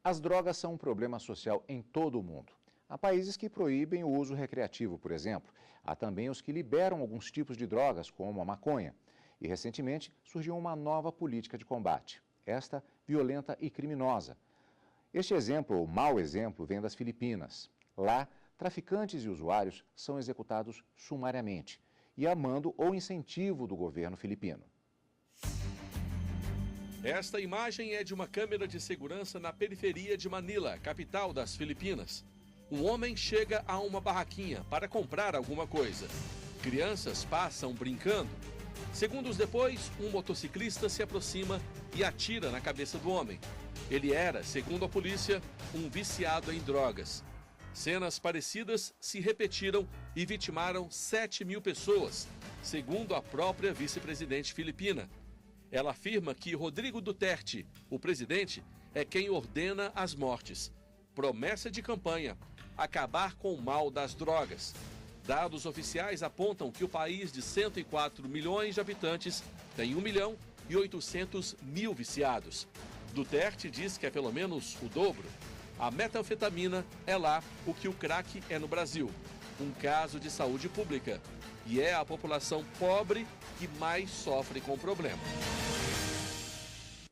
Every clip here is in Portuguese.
As drogas são um problema social em todo o mundo. Há países que proíbem o uso recreativo, por exemplo. Há também os que liberam alguns tipos de drogas, como a maconha. E, recentemente, surgiu uma nova política de combate. Esta, violenta e criminosa. Este exemplo, ou mau exemplo, vem das Filipinas. Lá, traficantes e usuários são executados sumariamente e a mando ou incentivo do governo filipino. Esta imagem é de uma câmera de segurança na periferia de Manila, capital das Filipinas. Um homem chega a uma barraquinha para comprar alguma coisa. Crianças passam brincando. Segundos depois, um motociclista se aproxima e atira na cabeça do homem. Ele era, segundo a polícia, um viciado em drogas. Cenas parecidas se repetiram e vitimaram 7.000 pessoas, segundo a própria vice-presidente filipina. Ela afirma que Rodrigo Duterte, o presidente, é quem ordena as mortes. Promessa de campanha: acabar com o mal das drogas. Dados oficiais apontam que o país de 104 milhões de habitantes tem 1.800.000 viciados. Duterte diz que é pelo menos o dobro. A metanfetamina é lá o que o crack é no Brasil. Um caso de saúde pública. E é a população pobre que mais sofre com o problema.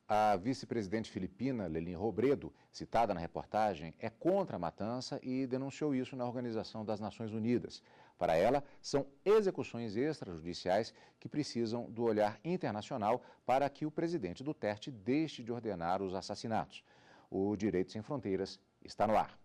A vice-presidente filipina, Lenín Robredo, citada na reportagem, é contra a matança e denunciou isso na Organização das Nações Unidas. Para ela, são execuções extrajudiciais que precisam do olhar internacional para que o presidente Duterte deixe de ordenar os assassinatos. O Direito Sem Fronteiras está no ar.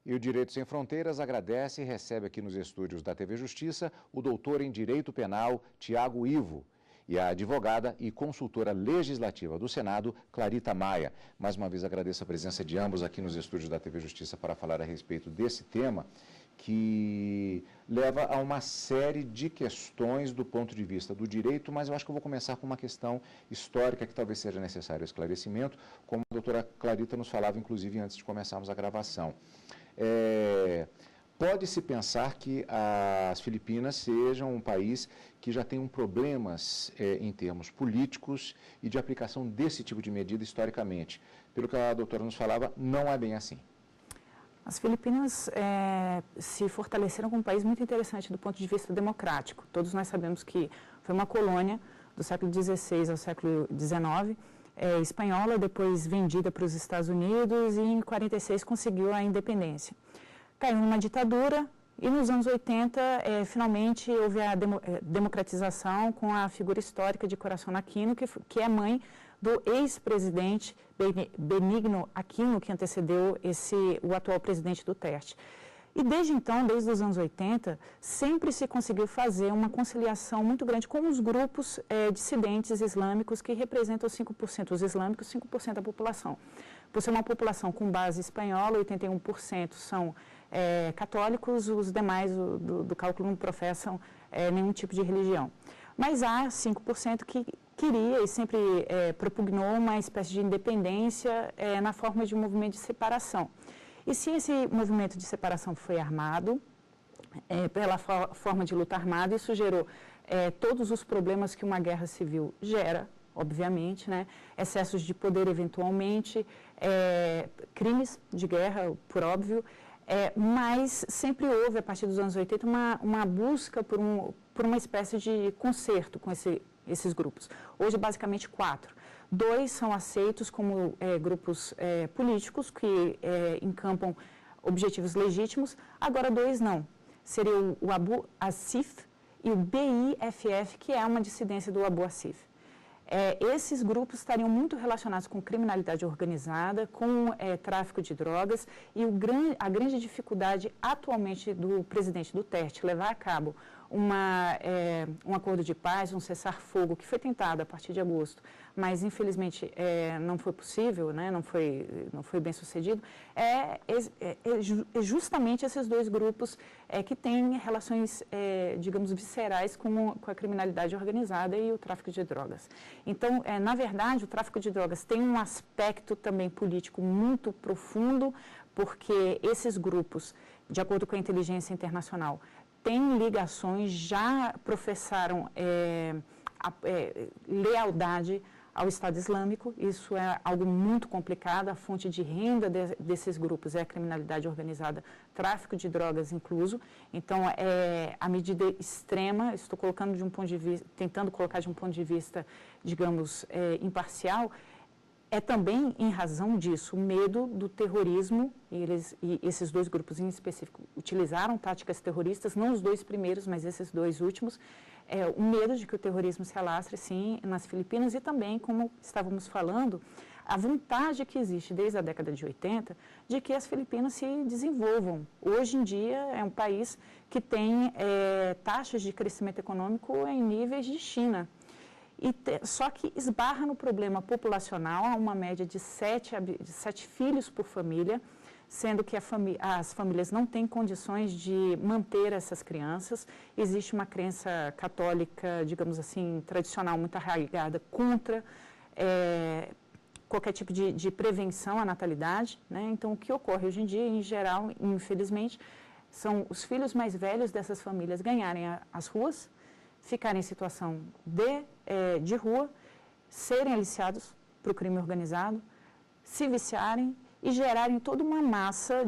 E o Direito Sem Fronteiras agradece e recebe aqui nos estúdios da TV Justiça o doutor em Direito Penal, Tiago Ivo, e a advogada e consultora legislativa do Senado, Clarita Maia. Mais uma vez agradeço a presença de ambos aqui nos estúdios da TV Justiça para falar a respeito desse tema que leva a uma série de questões do ponto de vista do direito, mas eu acho que eu vou começar com uma questão histórica que talvez seja necessário esclarecimento, como a doutora Clarita nos falava, inclusive, antes de começarmos a gravação. Pode-se pensar que as Filipinas sejam um país que já tem problemas em termos políticos e de aplicação desse tipo de medida historicamente. Pelo que a doutora nos falava, não é bem assim. As Filipinas se fortaleceram como um país muito interessante do ponto de vista democrático. Todos nós sabemos que foi uma colônia do século XVI ao século XIX, espanhola, depois vendida para os Estados Unidos e em 46 conseguiu a independência. Caiu numa ditadura e nos anos 80, finalmente, houve a democratização com a figura histórica de Corazon Aquino, que é mãe do ex-presidente Benigno Aquino, que antecedeu o atual presidente Duterte. E desde então, desde os anos 80, sempre se conseguiu fazer uma conciliação muito grande com os grupos dissidentes islâmicos que representam 5%, os islâmicos, 5% da população. Por ser uma população com base espanhola, 81% são católicos, os demais do cálculo não professam nenhum tipo de religião. Mas há 5% que queria e sempre propugnou uma espécie de independência na forma de um movimento de separação. E se esse movimento de separação foi armado, pela forma de luta armada, isso gerou todos os problemas que uma guerra civil gera, obviamente, né? Excessos de poder eventualmente, crimes de guerra, por óbvio, mas sempre houve, a partir dos anos 80, uma busca por uma espécie de conserto com esses grupos. Hoje, basicamente, 4. 2 são aceitos como grupos políticos que encampam objetivos legítimos, agora 2 não. Seria o Abu Asif e o BIFF, que é uma dissidência do Abu Asif. Esses grupos estariam muito relacionados com criminalidade organizada, com tráfico de drogas e a grande dificuldade atualmente do presidente Duterte levar a cabo um acordo de paz, um cessar-fogo, que foi tentado a partir de agosto, mas infelizmente não foi possível, né, não foi bem sucedido, é justamente esses dois grupos que têm relações, digamos, viscerais com a criminalidade organizada e o tráfico de drogas. Então, na verdade, o tráfico de drogas tem um aspecto também político muito profundo, porque esses grupos, de acordo com a inteligência internacional, têm ligações, já professaram lealdade ao Estado Islâmico. Isso é algo muito complicado. A fonte de renda desses grupos é a criminalidade organizada, tráfico de drogas incluso. Então, a medida extrema, estou colocando de um ponto de vista, tentando colocar de um ponto de vista, digamos, imparcial, é também em razão disso, o medo do terrorismo, e esses dois grupos em específico utilizaram táticas terroristas, não os dois primeiros, mas esses dois últimos, o medo de que o terrorismo se alastre, sim, nas Filipinas e também, como estávamos falando, a vontade que existe desde a década de 80 de que as Filipinas se desenvolvam. Hoje em dia é um país que tem taxas de crescimento econômico em níveis de China. Só que esbarra no problema populacional, há uma média de 7 filhos por família, sendo que as famílias não têm condições de manter essas crianças. Existe uma crença católica, digamos assim, tradicional, muito arraigada contra qualquer tipo de prevenção à natalidade, né? Então, o que ocorre hoje em dia, em geral, infelizmente, são os filhos mais velhos dessas famílias ganharem as ruas, ficarem em situação de rua, serem aliciados para o crime organizado, se viciarem e gerarem toda uma massa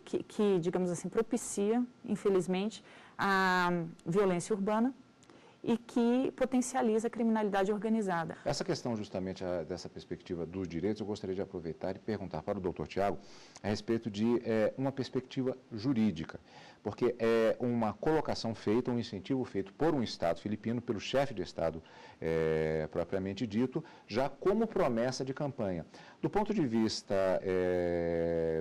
que, digamos assim, propicia, infelizmente, a violência urbana e que potencializa a criminalidade organizada. Essa questão justamente dessa perspectiva dos direitos, eu gostaria de aproveitar e perguntar para o doutor Tiago a respeito de uma perspectiva jurídica, porque é uma colocação feita, um incentivo feito por um Estado filipino, pelo chefe de Estado propriamente dito, já como promessa de campanha. Do ponto de vista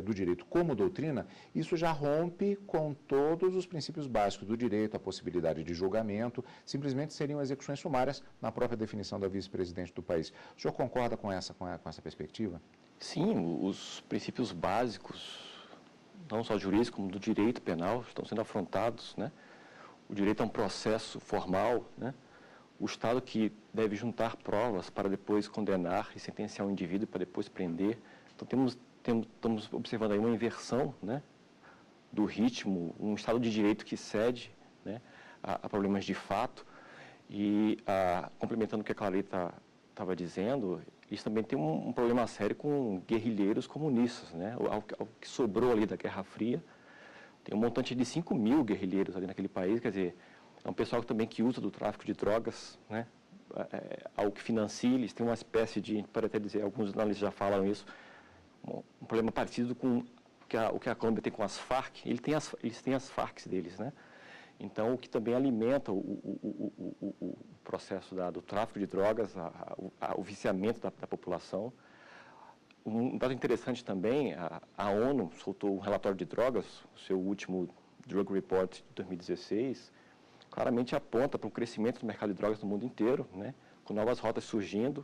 do direito como doutrina, isso já rompe com todos os princípios básicos do direito, a possibilidade de julgamento, simplesmente seriam execuções sumárias na própria definição da vice-presidente do país. O senhor concorda com essa perspectiva? Sim, os princípios básicos, não só jurídicos, como do direito penal, estão sendo afrontados, né? O direito é um processo formal, né? O Estado que deve juntar provas para depois condenar e sentenciar um indivíduo para depois prender. Então, estamos observando aí uma inversão, né, do ritmo, um Estado de direito que cede, né, a problemas de fato. E, complementando o que a Clarita estava dizendo, isso também tem um problema sério com guerrilheiros comunistas, né? O que sobrou ali da Guerra Fria, tem um montante de 5 mil guerrilheiros ali naquele país, quer dizer, é um pessoal também que usa do tráfico de drogas, né? Algo que financia, eles têm uma espécie de, para até dizer, alguns analistas já falaram isso, um problema parecido com o que a Colômbia tem com as Farc, eles têm as Farcs deles, né? Então, o que também alimenta o processo do tráfico de drogas, o viciamento da população. Um dado interessante também, a ONU soltou um relatório de drogas, o seu último Drug Report de 2016, claramente aponta para o crescimento do mercado de drogas no mundo inteiro, né? Com novas rotas surgindo.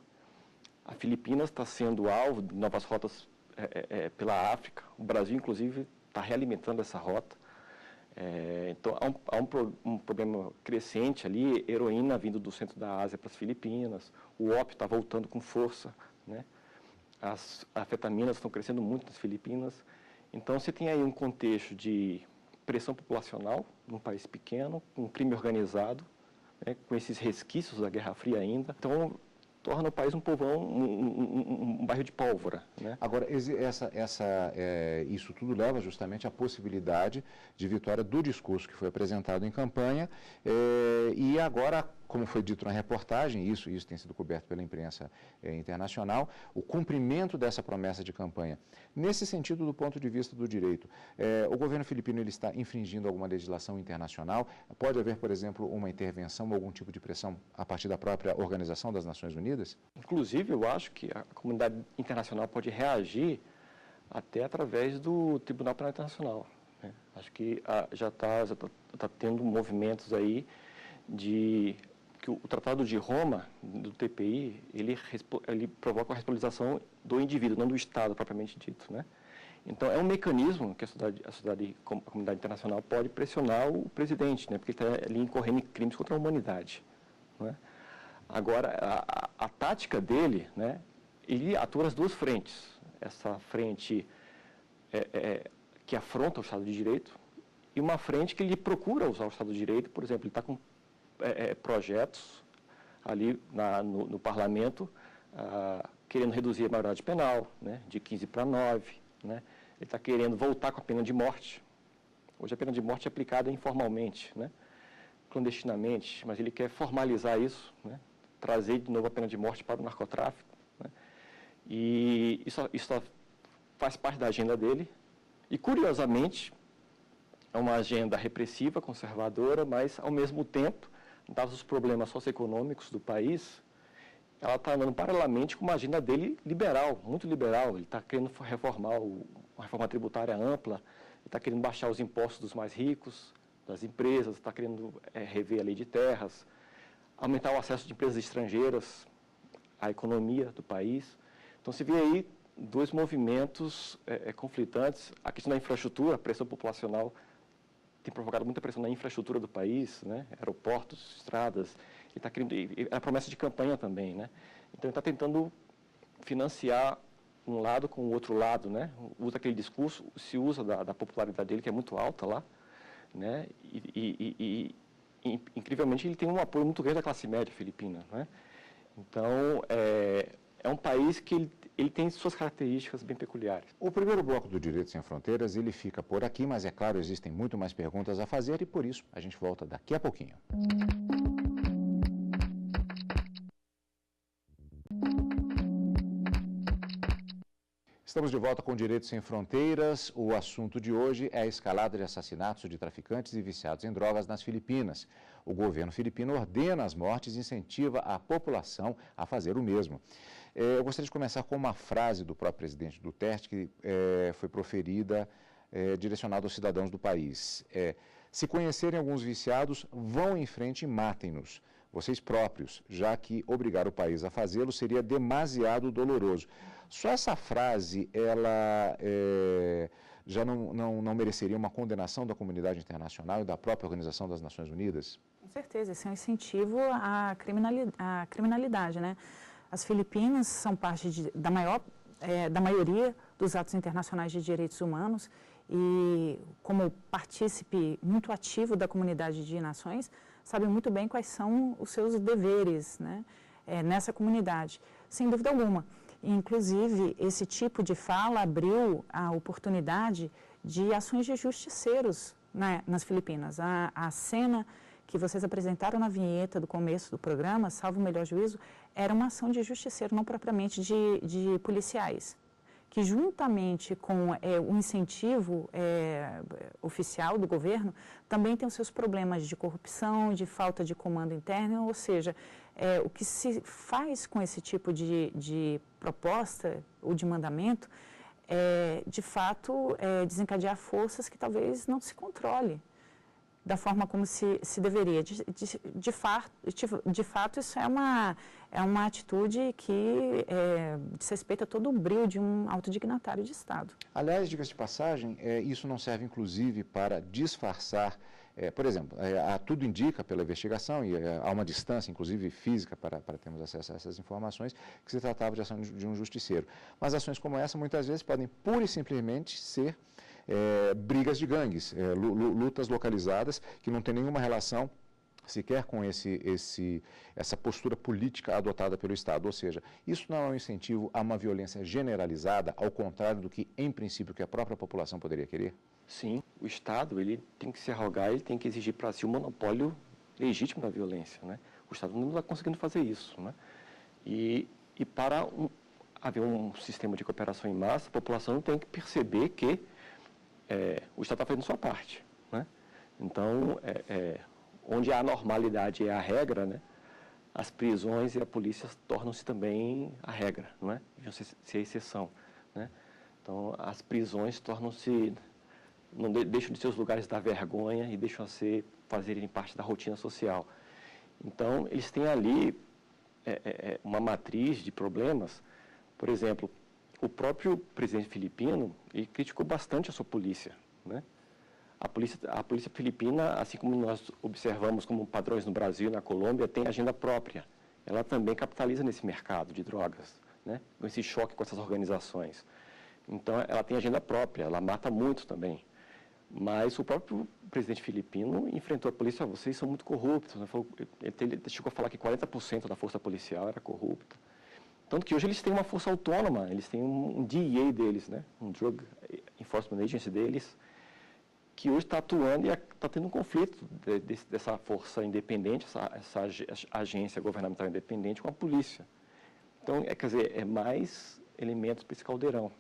A Filipinas está sendo alvo de novas rotas pela África. O Brasil, inclusive, está realimentando essa rota. Então, há um problema crescente ali, heroína vindo do centro da Ásia para as Filipinas, o ópio está voltando com força, né? As anfetaminas estão crescendo muito nas Filipinas. Então, você tem aí um contexto de pressão populacional num país pequeno, com crime organizado, né, com esses resquícios da Guerra Fria ainda. Então, torna o país um povão, um bairro de pólvora, né? Agora, isso tudo leva justamente à possibilidade de vitória do discurso que foi apresentado em campanha e agora, como foi dito na reportagem, isso tem sido coberto pela imprensa internacional, o cumprimento dessa promessa de campanha. Nesse sentido, do ponto de vista do direito, o governo filipino ele está infringindo alguma legislação internacional? Pode haver, por exemplo, uma intervenção, algum tipo de pressão a partir da própria Organização das Nações Unidas? Inclusive, eu acho que a comunidade internacional pode reagir até através do Tribunal Penal Internacional, né? Acho que já tá tendo movimentos aí de que o Tratado de Roma, do TPI, ele provoca a responsabilização do indivíduo, não do Estado propriamente dito, né? Então, é um mecanismo que a comunidade internacional pode pressionar o presidente, né? Porque ele está ali incorrendo em crimes contra a humanidade, né? Agora, a tática dele, né? Ele atua nas duas frentes. Essa frente que afronta o Estado de Direito e uma frente que ele procura usar o Estado de Direito. Por exemplo, ele está com projetos ali no parlamento querendo reduzir a maioridade penal, né, de 15 para 9, né? Ele está querendo voltar com a pena de morte. Hoje a pena de morte é aplicada informalmente, né, clandestinamente, mas ele quer formalizar isso, né, trazer de novo a pena de morte para o narcotráfico, né? E isso faz parte da agenda dele. E, curiosamente, é uma agenda repressiva, conservadora, mas, ao mesmo tempo, dados os problemas socioeconômicos do país, ela está andando paralelamente com uma agenda dele liberal, muito liberal. Ele está querendo reformar uma reforma tributária ampla, ele está querendo baixar os impostos dos mais ricos, das empresas, está querendo rever a lei de terras, aumentar o acesso de empresas estrangeiras à economia do país. Então, se vê aí dois movimentos conflitantes. A questão da infraestrutura, a pressão populacional tem provocado muita pressão na infraestrutura do país, né? Aeroportos, estradas. Ele está querendo, é a promessa de campanha também, né? Então, ele está tentando financiar um lado com o outro lado, né? Usa aquele discurso, se usa da popularidade dele, que é muito alta lá, né? E incrivelmente, ele tem um apoio muito grande da classe média filipina, né? Então, é um país que ele tem suas características bem peculiares. O primeiro bloco do Direito Sem Fronteiras, ele fica por aqui, mas é claro, existem muito mais perguntas a fazer e por isso a gente volta daqui a pouquinho. Estamos de volta com Direito Sem Fronteiras. O assunto de hoje é a escalada de assassinatos de traficantes e viciados em drogas nas Filipinas. O governo filipino ordena as mortes e incentiva a população a fazer o mesmo. Eu gostaria de começar com uma frase do próprio presidente Duterte, que foi proferida, direcionada aos cidadãos do país. Se conhecerem alguns viciados, vão em frente e matem-nos, vocês próprios, já que obrigar o país a fazê-lo seria demasiado doloroso. Só essa frase, ela já não mereceria uma condenação da comunidade internacional e da própria Organização das Nações Unidas? Com certeza, esse é um incentivo à criminalidade, né? As Filipinas são parte da maioria dos atos internacionais de direitos humanos e, como partícipe muito ativo da comunidade de nações, sabe muito bem quais são os seus deveres, né, nessa comunidade, sem dúvida alguma. Inclusive, esse tipo de fala abriu a oportunidade de ações de justiceiros, né, nas Filipinas. A cena que vocês apresentaram na vinheta do começo do programa, salvo o melhor juízo, era uma ação de justiceiro, não propriamente de policiais, que juntamente com o incentivo oficial do governo, também tem os seus problemas de corrupção, de falta de comando interno, ou seja, o que se faz com esse tipo de proposta ou de mandamento de fato, desencadear forças que talvez não se controle da forma como se deveria. De fato, isso é uma atitude que desrespeita todo o brio de um alto dignatário de Estado. Aliás, diga-se de passagem, isso não serve, inclusive, para disfarçar, por exemplo, tudo indica pela investigação, e há uma distância, inclusive física, para termos acesso a essas informações, que se tratava de ação de um justiceiro. Mas ações como essa, muitas vezes, podem pura e simplesmente ser brigas de gangues, lutas localizadas que não têm nenhuma relação sequer com essa postura política adotada pelo Estado. Ou seja, isso não é um incentivo a uma violência generalizada, ao contrário do que, em princípio, que a própria população poderia querer? Sim, o Estado ele tem que se arrogar, ele tem que exigir para si o monopólio legítimo da violência, né? O Estado não está conseguindo fazer isso, né? E para haver um sistema de cooperação em massa, a população tem que perceber que o Estado está fazendo sua parte, né? Então, onde a normalidade é a regra, né, as prisões e a polícia tornam-se também a regra, não é? Deviam ser a exceção, né? Então, as prisões tornam-se não deixam de ser os lugares da vergonha e deixam a fazerem parte da rotina social. Então, eles têm ali uma matriz de problemas. Por exemplo, o próprio presidente filipino, ele criticou bastante a sua polícia, né? A polícia filipina, assim como nós observamos como padrões no Brasil e na Colômbia, tem agenda própria. Ela também capitaliza nesse mercado de drogas, né? Com esse choque com essas organizações. Então, ela tem agenda própria, ela mata muito também. Mas o próprio presidente filipino enfrentou a polícia: vocês são muito corruptos, né? Ele chegou a falar que 40% da força policial era corrupta. Tanto que hoje eles têm uma força autônoma, eles têm um DEA deles, né? Um Drug Enforcement Agency deles, que hoje está atuando e está tendo um conflito dessa força independente, essa agência governamental independente com a polícia. Então, quer dizer, é mais elementos para esse caldeirão.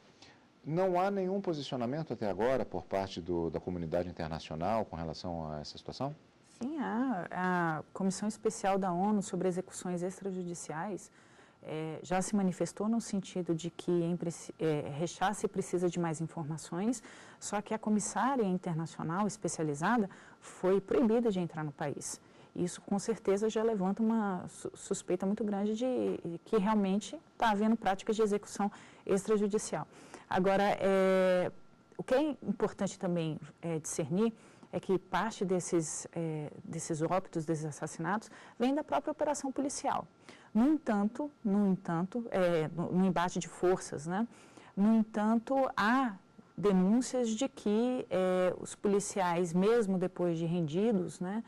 Não há nenhum posicionamento até agora por parte da comunidade internacional com relação a essa situação? Sim, a Comissão Especial da ONU sobre Execuções Extrajudiciais já se manifestou no sentido de que rechaça e precisa de mais informações, só que a comissária internacional especializada foi proibida de entrar no país. Isso, com certeza, já levanta uma suspeita muito grande de que realmente está havendo práticas de execução extrajudicial. Agora, o que é importante também discernir é que parte desses óbitos, desses assassinatos, vem da própria operação policial. No entanto, no embate de forças, né? No entanto, há denúncias de que os policiais, mesmo depois de rendidos, né,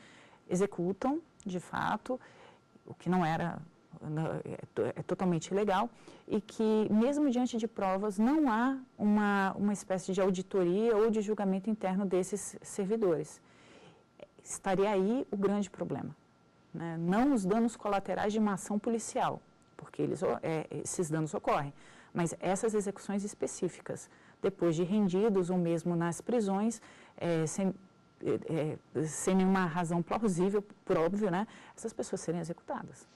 executam, de fato, o que não era, é totalmente ilegal, e que, mesmo diante de provas, não há uma espécie de auditoria ou de julgamento interno desses servidores. Estaria aí o grande problema, né? Não os danos colaterais de uma ação policial, porque esses danos ocorrem, mas essas execuções específicas, depois de rendidos ou mesmo nas prisões, sem nenhuma razão plausível, por óbvio, né, essas pessoas serem executadas.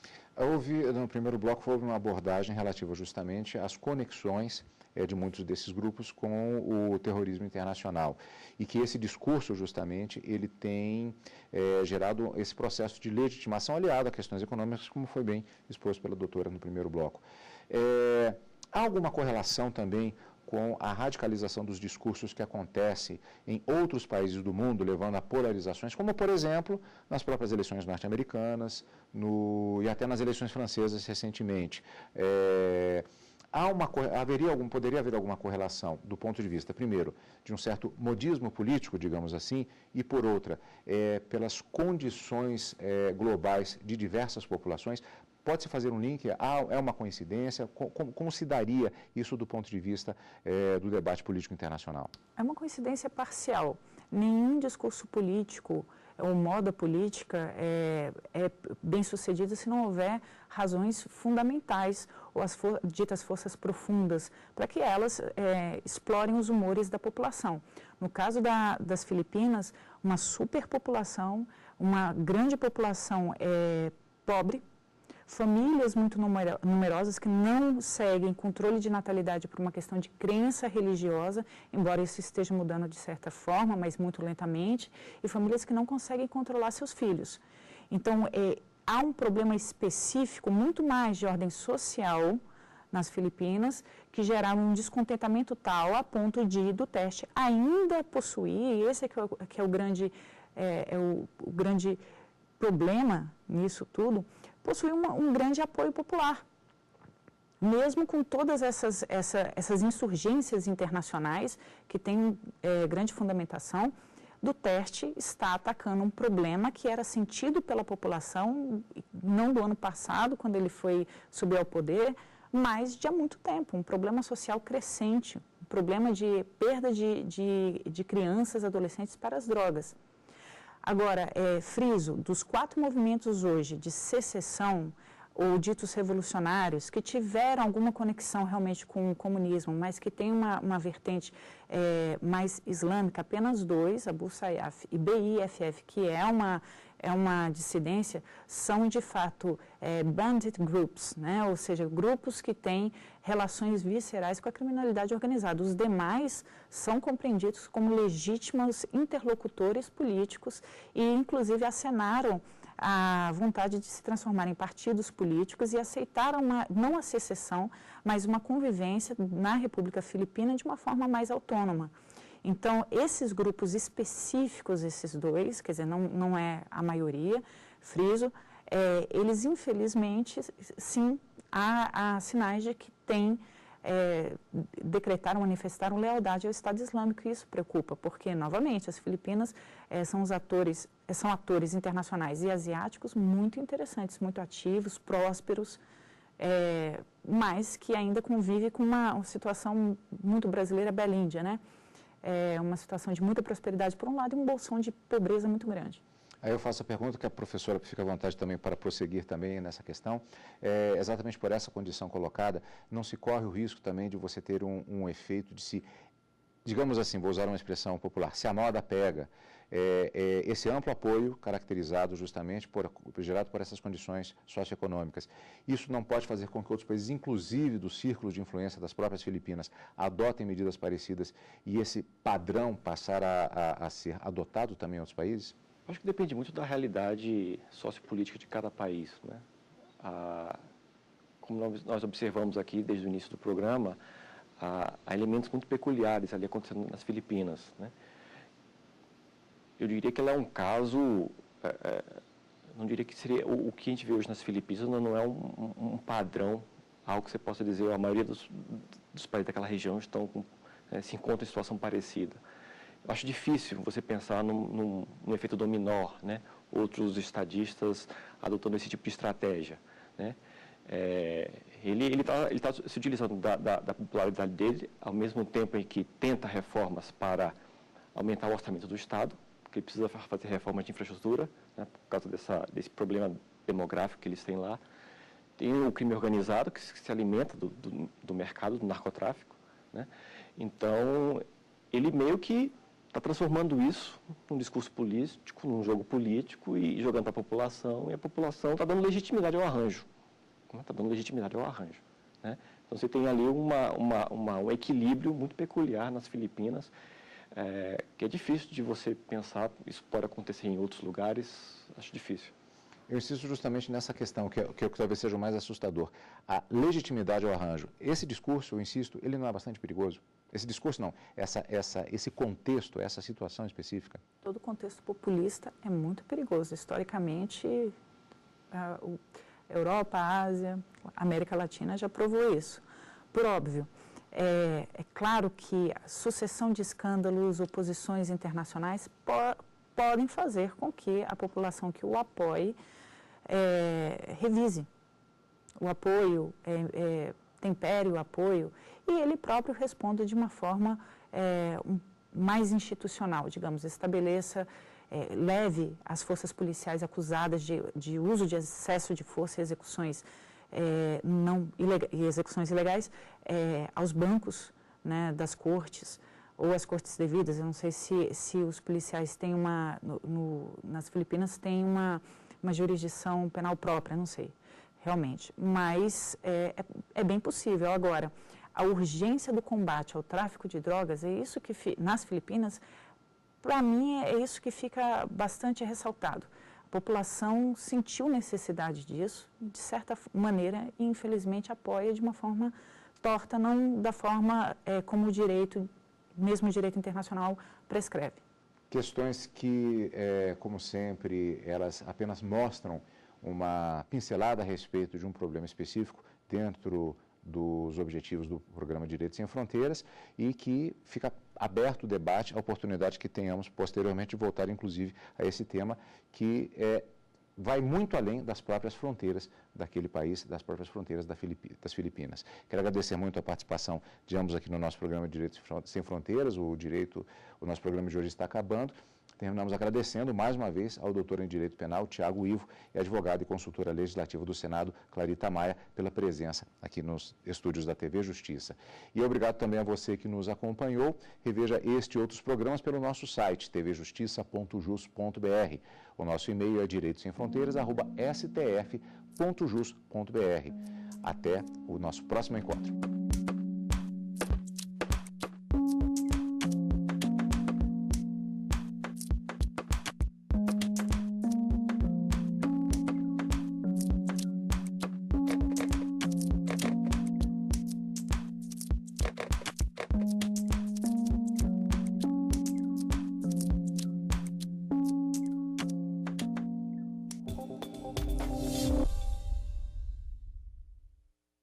No primeiro bloco, houve uma abordagem relativa justamente às conexões de muitos desses grupos com o terrorismo internacional e que esse discurso, justamente, ele tem gerado esse processo de legitimação aliado a questões econômicas, como foi bem exposto pela doutora no primeiro bloco. Há alguma correlação também com a radicalização dos discursos que acontece em outros países do mundo, levando a polarizações, como, por exemplo, nas próprias eleições norte-americanas e até nas eleições francesas recentemente? Poderia haver alguma correlação do ponto de vista, primeiro, de um certo modismo político, digamos assim, e, por outra, pelas condições globais de diversas populações? Pode-se fazer um link? É uma coincidência? Como se daria isso do ponto de vista do debate político internacional? É uma coincidência parcial. Nenhum discurso político ou moda política é bem sucedido se não houver razões fundamentais ou as ditas forças profundas para que elas explorem os humores da população. No caso das Filipinas, uma superpopulação, uma grande população pobre, famílias muito numerosas que não seguem controle de natalidade por uma questão de crença religiosa, embora isso esteja mudando de certa forma, mas muito lentamente, e famílias que não conseguem controlar seus filhos. Então, há um problema específico, muito mais de ordem social, nas Filipinas, que geraram um descontentamento tal a ponto de Duterte ainda possuir, e esse que é o grande problema nisso tudo, possui um grande apoio popular. Mesmo com todas essas insurgências internacionais, que têm grande fundamentação, Duterte está atacando um problema que era sentido pela população, não do ano passado, quando ele subiu ao poder, mas de há muito tempo, um problema social crescente, um problema de perda de crianças, adolescentes para as drogas. Agora, friso, dos 4 movimentos hoje de secessão ou ditos revolucionários que tiveram alguma conexão realmente com o comunismo, mas que tem uma vertente mais islâmica, apenas 2, Abu Sayyaf e BIFF, que é é uma dissidência, são de fato bandit groups, né? Ou seja, grupos que têm relações viscerais com a criminalidade organizada. Os demais são compreendidos como legítimos interlocutores políticos e, inclusive, acenaram a vontade de se transformar em partidos políticos e aceitaram não a secessão, mas uma convivência na República Filipina de uma forma mais autônoma. Então, esses grupos específicos, esses dois, quer dizer, não é a maioria, friso, eles infelizmente, sim, há sinais de que decretaram, manifestaram lealdade ao Estado Islâmico, e isso preocupa, porque, novamente, as Filipinas são atores internacionais e asiáticos muito interessantes, muito ativos, prósperos, mas que ainda convive com uma situação muito brasileira, bela Índia, né? Uma situação de muita prosperidade por um lado e um bolsão de pobreza muito grande. Aí eu faço a pergunta que a professora fica à vontade também para prosseguir também nessa questão. Exatamente por essa condição colocada, não se corre o risco também de você ter um efeito de se, digamos assim, vou usar uma expressão popular, se a moda pega, esse amplo apoio caracterizado justamente gerado por essas condições socioeconômicas. Isso não pode fazer com que outros países, inclusive do círculo de influência das próprias Filipinas, adotem medidas parecidas e esse padrão passar a ser adotado também em outros países? Acho que depende muito da realidade sociopolítica de cada país, né? Como nós observamos aqui desde o início do programa, há elementos muito peculiares ali acontecendo nas Filipinas, né? Eu diria que ela é um caso, não diria que seria o que a gente vê hoje nas Filipinas não é um padrão, algo que você possa dizer, a maioria dos países daquela região se encontra em situação parecida. Eu acho difícil você pensar num efeito dominó, né? Outros estadistas adotando esse tipo de estratégia, né? Ele tá se utilizando da popularidade dele, ao mesmo tempo em que tenta reformas para aumentar o orçamento do Estado, porque ele precisa fazer reformas de infraestrutura, né, por causa desse problema demográfico que eles têm lá. Tem o crime organizado, que se alimenta do mercado, do narcotráfico, né? Então, ele meio que está transformando isso num discurso político, num jogo político e jogando para a população, e a população está dando legitimidade ao arranjo. Está dando legitimidade ao arranjo, né? Então, você tem ali um equilíbrio muito peculiar nas Filipinas, que é difícil de você pensar, isso pode acontecer em outros lugares, acho difícil. Eu insisto justamente nessa questão, que talvez seja o mais assustador. A legitimidade ao arranjo. Esse discurso, eu insisto, ele não é bastante perigoso? Esse discurso não, esse contexto, essa situação específica? Todo contexto populista é muito perigoso. Historicamente, a Europa, a Ásia, a América Latina já provou isso. Por óbvio, é claro que a sucessão de escândalos, oposições internacionais podem fazer com que a população que o apoie revise o apoio, tempere o apoio e ele próprio responda de uma forma mais institucional, digamos, estabeleça, leve as forças policiais acusadas de uso de excesso de força e execuções execuções ilegais aos bancos, né, das cortes ou as cortes devidas. Eu não sei se os policiais têm nas Filipinas tem uma jurisdição penal própria, não sei, realmente. Mas é bem possível. Agora, a urgência do combate ao tráfico de drogas, é isso que nas Filipinas, para mim, é isso que fica bastante ressaltado. A população sentiu necessidade disso, de certa maneira, e infelizmente apoia de uma forma torta, não da forma como o direito, mesmo o direito internacional, prescreve. Questões que, como sempre, elas apenas mostram uma pincelada a respeito de um problema específico dentro dos objetivos do programa Direitos Sem Fronteiras e que fica aberto o debate, a oportunidade que tenhamos posteriormente de voltar, inclusive, a esse tema que vai muito além das próprias fronteiras daquele país, das próprias fronteiras das Filipinas. Quero agradecer muito a participação de ambos aqui no nosso programa Direitos Sem Fronteiras. O nosso programa de hoje está acabando. terminamos agradecendo mais uma vez ao doutor em Direito Penal, Tiago Ivo, e advogada e consultora legislativa do Senado, Clarita Maia, pela presença aqui nos estúdios da TV Justiça. E obrigado também a você que nos acompanhou. Reveja este e outros programas pelo nosso site, tvjustiça.jus.br. O nosso e-mail é direitosemfronteiras@stf.jus.br. Até o nosso próximo encontro.